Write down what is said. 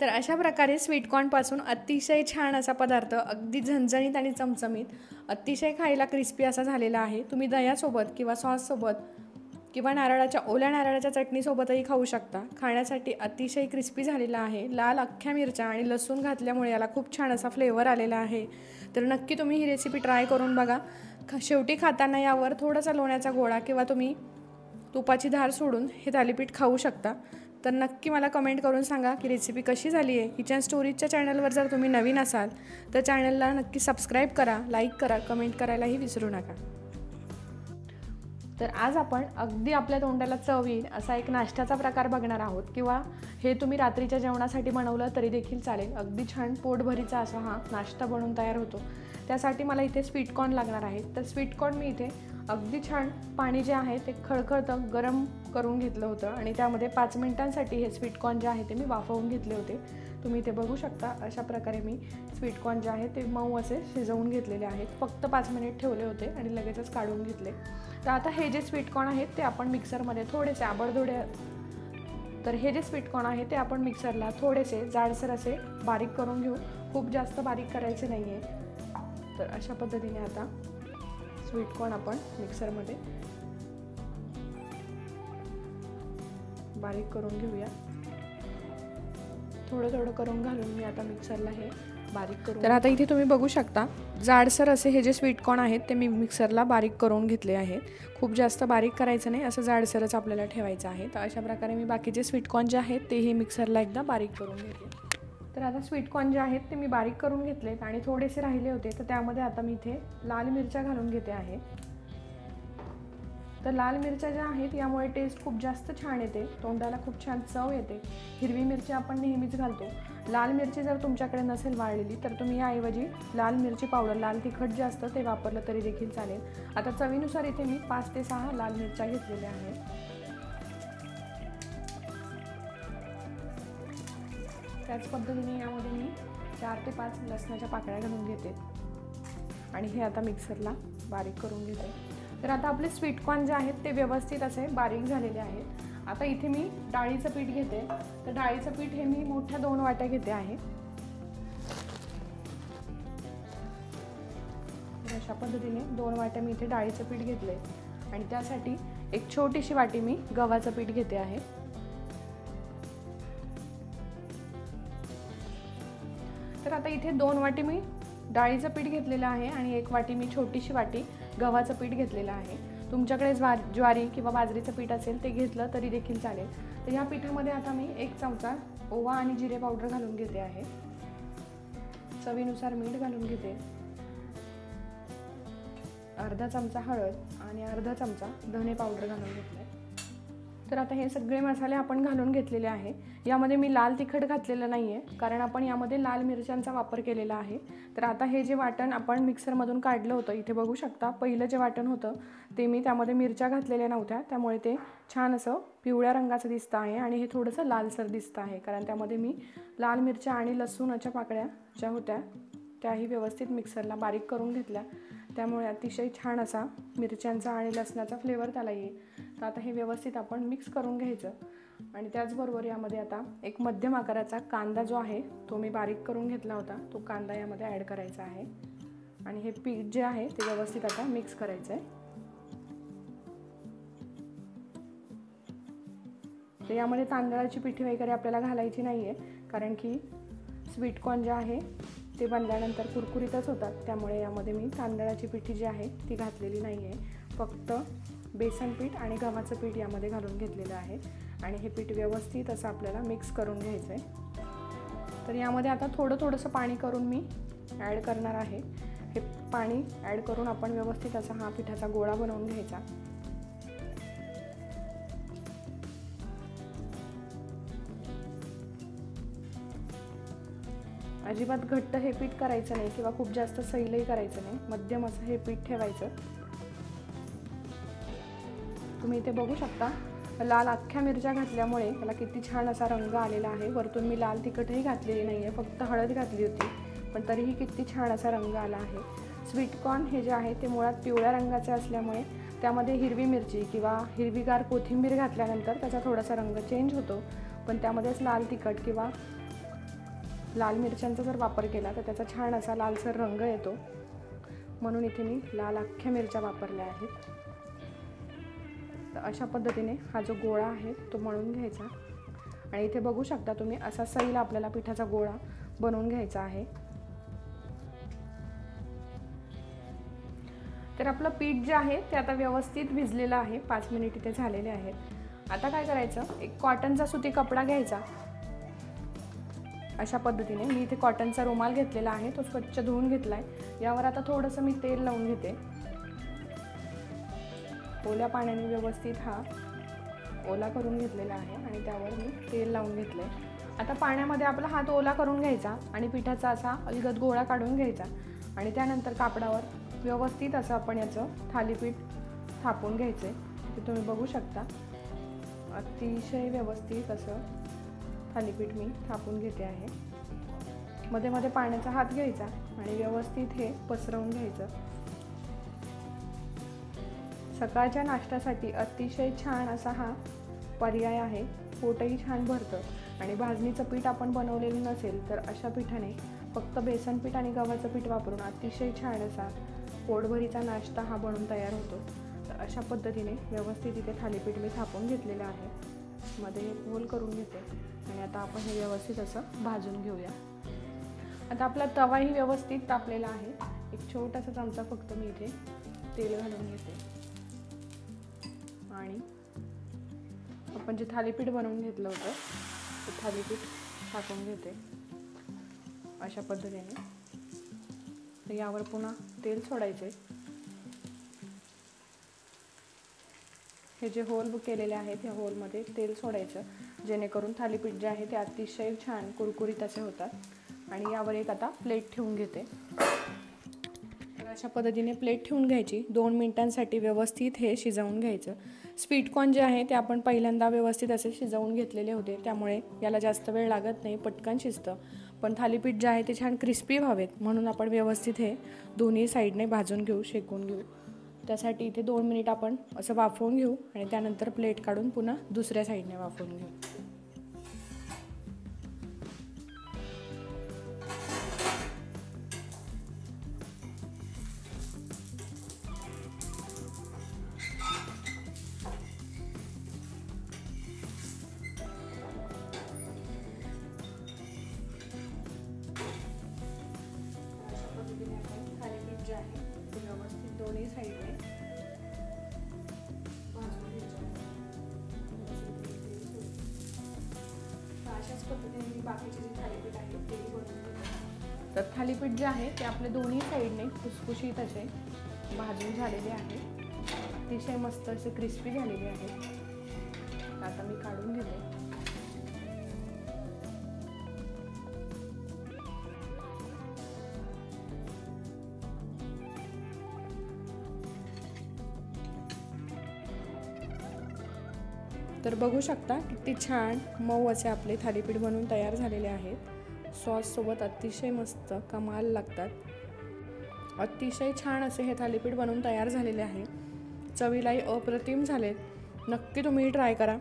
तर अशा प्रकारे स्वीटकॉर्नपासून अतिशय छान असा पदार्थ, अगदी झणझणीत आणि चमचमीत, अतिशय खायला क्रिस्पी असा झालेला आहे। तुम्ही दह्यासोबत किंवा सॉससोबत किंवा ओल्या नारळाच्या चटणीसोबतही खाऊ शकता। खाण्यासाठी अतिशय क्रिस्पी झालेला आहे। लाल अख्ख्या मिरच्या आणि लसूण घातल्यामुळे याला खूप छान असा फ्लेवर आलेला आहे। तर नक्की तुम्ही ही रेसिपी ट्राय करून बघा। शेवटी खाताना यावर थोडासा लोण्याचा गोळा किंवा तुम्ही तुपाची धार सोडून हे थालीपीठ खाऊ शकता। तर नक्की मला कमेंट करून सांगा की रेसिपी कशी झाली आहे। किचन स्टोरीजच्या चॅनलवर जर तुम्ही नवीन असाल तर चॅनलला नक्की सबस्क्राईब करा, लाईक करा, कमेंट करायलाही विसरू नका। तर आज आपण अगदी आपल्या तोंडाला चव येईल असा एक नाश्त्याचा प्रकार बघणार आहोत, किंवा हे तुम्ही रात्रीच्या जेवणासाठी बनवलं तरी देखील चालेल। अगदी छान पोटभरीचा असा हा नाश्ता बनवून तयार होतो। त्यासाठी मला इथे स्वीटकॉर्न लागणार आहे। तर स्वीटकॉर्न मी इथे अगदी छान पाणी जे आहे ते खळखळतं गरम करून घेतलं होतं आणि त्यामध्ये 5 मिनिटांसाठी हे स्वीटकॉर्न जे आहे ते मी वाफवून घेतले होते। तुम्ही इथे बघू शकता अशा प्रकारे मी स्वीटकॉर्न जे आहे ते मऊ असे शिजवून घेतलेले आहेत। फक्त 5 मिनिट ठेवले होते आणि लगेचच काढून घेतले। तर आता हे जे स्वीटकॉर्न आहेत ते आपण मिक्सरमध्ये थोडेसे स्वीटकॉर्न आहे ते आपण मिक्सरला थोडेसे जाडसर असे बारीक करून घेऊ। खूप जास्त बारीक करायचे नाही आहे। तर अशा पद्धतीने आता स्वीटकॉर्न आपण मिक्सरमध्ये बारीक करून घेऊया। थोडं करून घालून मी आता मिक्सरला हे बारीक करून। तर आता इथे तुम्ही बघू शकता जाडसर असे हे जे स्वीटकॉर्न आहेत ते मी मिक्सरला बारीक करून घेतले आहेत। खूप जास्त बारीक करायचं नाही, असं जाडसरच आपल्याला ठेवायचं आहे। तर अशा प्रकारे मी बाकीचे स्वीटकॉर्न जे आहेत तेही मिक्सरला एकदा बारीक करून घेतले। तर आता स्वीटकॉर्न जे आहेत ते मी बारीक करून घेतलेत आणि थोडेसे राहिले होते, तर त्यामध्ये आता मी इथे लाल मिरच्या घालून घेते आहे। तर लाल मिरच्या ज्या आहेत यामुळे टेस्ट खूप जास्त छान येते, तोंडाला खूप छान चव येते। हिरवी मिरची आपण नेहमीच घालतो। लाल मिरची जर तुमच्याकडे नसेल वाळलेली तर तुम्ही याऐवजी लाल मिरची पावडर, लाल तिखट जे असतं ते वापरलं तरी देखील चालेल। आता चवीनुसार इथे मी 5 ते 6 लाल मिरच्या घेतलेल्या आहेत। त्याच पद्धतीने यामध्ये मी 4 ते 5 लसणाच्या पाकळ्या घालून घेते आणि हे आता मिक्सरला बारीक करून घेते। तर आता आपले स्वीटकॉर्न जे आहेत ते व्यवस्थित असे बारीक झालेले आहेत। आता इथे मी डाळीचं पीठ घेते। तर डाळीचं पीठ हे मी मोठ्या 2 वाट्या घेते आहे। अशा पद्धतीने 2 वाट्या मी इथे डाळीचं पीठ घेतले आणि त्यासाठी एक छोटीशी वाटी मी गव्हाचं पीठ घेते आहे। तर आता इथे 2 वाटी मी डाळीचं पीठ घेतलेलं आहे आणि 1 वाटी मी छोटीशी वाटी गव्हाचं पीठ घेतलेलं आहे। तुमच्याकडे ज्वारी किंवा बाजरीचं पीठ असेल ते घेतलं तरी देखील चालेल। तर या पिठामध्ये आता मी 1 चमचा ओवा आणि जिरे पावडर घालून घेते आहे। चवीनुसार मीठ घालून घेते, अर्धा चमचा हळद आणि अर्धा चमचा धने पावडर घालून घेतले। तर आता हे सगळे मसाले आपण घालून घेतलेले आहे। यामध्ये मी लाल तिखट घातलेलं नाही आहे, कारण आपण यामध्ये लाल मिरच्यांचा वापर केलेला आहे। तर आता हे जे वाटण आपण मिक्सरमधून काढलं होतं, इथे बघू शकता पहिलं जे वाटण होतं ते मी त्यामध्ये मिरच्या घातलेल्या नव्हत्या, त्यामुळे ते छान असं पिवळ्या रंगाचं दिसतं आहे आणि हे थोडंसं लालसर दिसतं आहे, कारण त्यामध्ये मी लाल मिरच्या आणि लसूणाच्या पाकळ्या ज्या होत्या त्याही व्यवस्थित मिक्सरला बारीक करून घेतल्या, त्यामुळे अतिशय छान असा मिरच्यांचा आणि लसणाचा फ्लेवर त्याला येईल। तर आता हे व्यवस्थित आपण मिक्स करून घ्यायचं आणि त्याचबरोबर यामध्ये आता एक मध्यम आकाराचा कांदा जो आहे तो मी बारीक करून घेतला होता, तो कांदा यामध्ये ॲड करायचा आहे आणि हे पीठ जे आहे ते व्यवस्थित आता मिक्स करायचं आहे। तर यामध्ये तांदळाची पिठी वगैरे आपल्याला घालायची नाही आहे, कारण की स्वीटकॉर्न जे आहे ते बनल्यानंतर कुरकुरीतच होतात, त्यामुळे यामध्ये मी तांदळाची पिठी जी आहे ती घातलेली नाही आहे। फक्त बेसन पीठ आणि गव्हाचं पीठ यामध्ये घालून घेतलेलं आहे आणि हे पीठ व्यवस्थित असं आपल्याला मिक्स करून घ्यायचं आहे। तर यामध्ये आता थोडंसं पाणी करून मी ॲड करणार आहे। हे पाणी ॲड करून आपण व्यवस्थित असा हा पिठाचा गोळा बनवून घ्यायचा। अजिबात घट्ट हे पीठ करायचं नाही किंवा खूप जास्त सैलही करायचं नाही, मध्यम असं हे पीठ ठेवायचं। तुम्ही इथे बघू शकता लाल अख्ख्या मिरच्या घातल्यामुळे त्याला किती छान असा रंग आलेला आहे। वरतून मी लाल तिखटही घातलेली नाही आहे, फक्त हळद घातली होती, पण तरीही किती छान असा रंग आला आहे। स्वीटकॉर्न हे जे आहे ते मुळात पिवळ्या रंगाचे असल्यामुळे त्यामध्ये हिरवी मिरची किंवा हिरवीगार कोथिंबीर घातल्यानंतर त्याचा थोडासा रंग चेंज होतो, पण त्यामध्येच लाल तिखट किंवा लाल मिरच्यांचा जर वापर केला तर त्याचा छान असा लालसर रंग येतो, म्हणून इथे मी लाल अख्ख्या मिरच्या वापरल्या आहेत. तर अशा पद्धतीने हा जो गोळा आहे तो मळून घ्यायचा. आणि इथे बघू शकता तुम्ही असा सैल आपल्याला पिठाचा गोळा बनवून घ्यायचा आहे. तर आपलं पीठ जे आहे ते आता व्यवस्थित भिजलेलं आहे. 5 मिनिट इथे झालेले आहेत. आता काय करायचं, एक कॉटनचा सुती कपडा घ्यायचा. अशा पद्धतीने मी इथे कॉटनचा रुमाल घेतलेला आहे, तो स्वच्छ धुवून घेतलाय. यावर आता थोडंसं मी तेल लावून घेते. ओल्या पाण्याने व्यवस्थित हा ओला करून घेतलेला आहे आणि त्यावर मी तेल लावून घेतलंय. आता पाण्यामध्ये आपला हात ओला करून घ्यायचा आणि पिठाचा असा अलगद गोळा काढून घ्यायचा आणि त्यानंतर कापडावर व्यवस्थित असं आपण याचं थालीपीठ थापून घ्यायचं आहे. ते तुम्ही बघू शकता. अतिशय व्यवस्थित असं थालीपीठ मी थापून घेते आहे. मध्ये मध्ये पाण्याचा हात घ्यायचा आणि व्यवस्थित हे पसरवून घ्यायचं. सकाळच्या नाश्त्यासाठी अतिशय छान असा हा पर्याय आहे. पोटही छान भरतं आणि भाजणीचं पीठ आपण बनवलेलं नसेल तर अशा पिठाने फक्त बेसन पीठ आणि गव्हाचं पीठ वापरून अतिशय छान असा पोटभरीचा नाश्ता हा बनवून तयार होतो. तर अशा पद्धतीने व्यवस्थित इथे थालीपीठ मी थापून घेतलेलं आहे. मध्ये एक होल करून घेते आणि आता आपण हे व्यवस्थित असं भाजून घेऊया. आता आपला तवाही व्यवस्थित तापलेला आहे. एक छोटासा चमचा फक्त मी इथे तेल घालून घेते आणि आपण जे थालीपीठ बनवून घेतलं होतं ते थालीपीठ टाकून घेते अशा पद्धतीने. तर यावर पुन्हा तेल सोडायचे. हे जे होल केलेले आहेत या होलमध्ये तेल सोडायचं, जेणेकरून थालीपीठ जे आहे ते अतिशय छान कुरकुरीत असे होतात. आणि यावर एक आता प्लेट ठेवून घेते. तर अशा पद्धतीने प्लेट ठेवून घ्यायची. 2 मिनिटांसाठी व्यवस्थित हे शिजवून घ्यायचं. स्वीटकॉर्न जे आहे ते आपण पहिल्यांदा व्यवस्थित असे शिजवून घेतलेले होते, त्यामुळे याला जास्त वेळ लागत नाही, पटकन शिजतं. पण थालीपीठ जे आहे ते छान क्रिस्पी व्हावेत म्हणून आपण व्यवस्थित हे दोन्ही साईडने भाजून घेऊ, शेकून घेऊ. त्यासाठी इथे 2 मिनिट आपण असं वाफवून घेऊ आणि त्यानंतर प्लेट काढून पुन्हा दुसऱ्या साईडने वाफवून घेऊ. थालीपीठ जे आहे ते व्यवस्थित दोन्ही साईडने भाजून घ्यायचं. अशाच पद्धतीने मी बाकीचे जे थालीपीठ आहे ते बनवून घेते. तर थालीपीठ जे आहे ते आपले दोन्ही साईडने खुसखुशीत असे भाजून झालेले आहे. अतिशय मस्त असे क्रिस्पी झालेले आहे. आता मी काढून घेते. तर बघू शकता किती छान मऊ असे आपले थालीपीठ बनवून तयार झालेले आहेत. सॉससोबत अतिशय मस्त कमाल लागतात. अतिशय छान असे हे थालीपीठ बनवून तयार झालेले आहे. चवीलाही अप्रतिम झाले. नक्की तुम्ही ट्राय करा.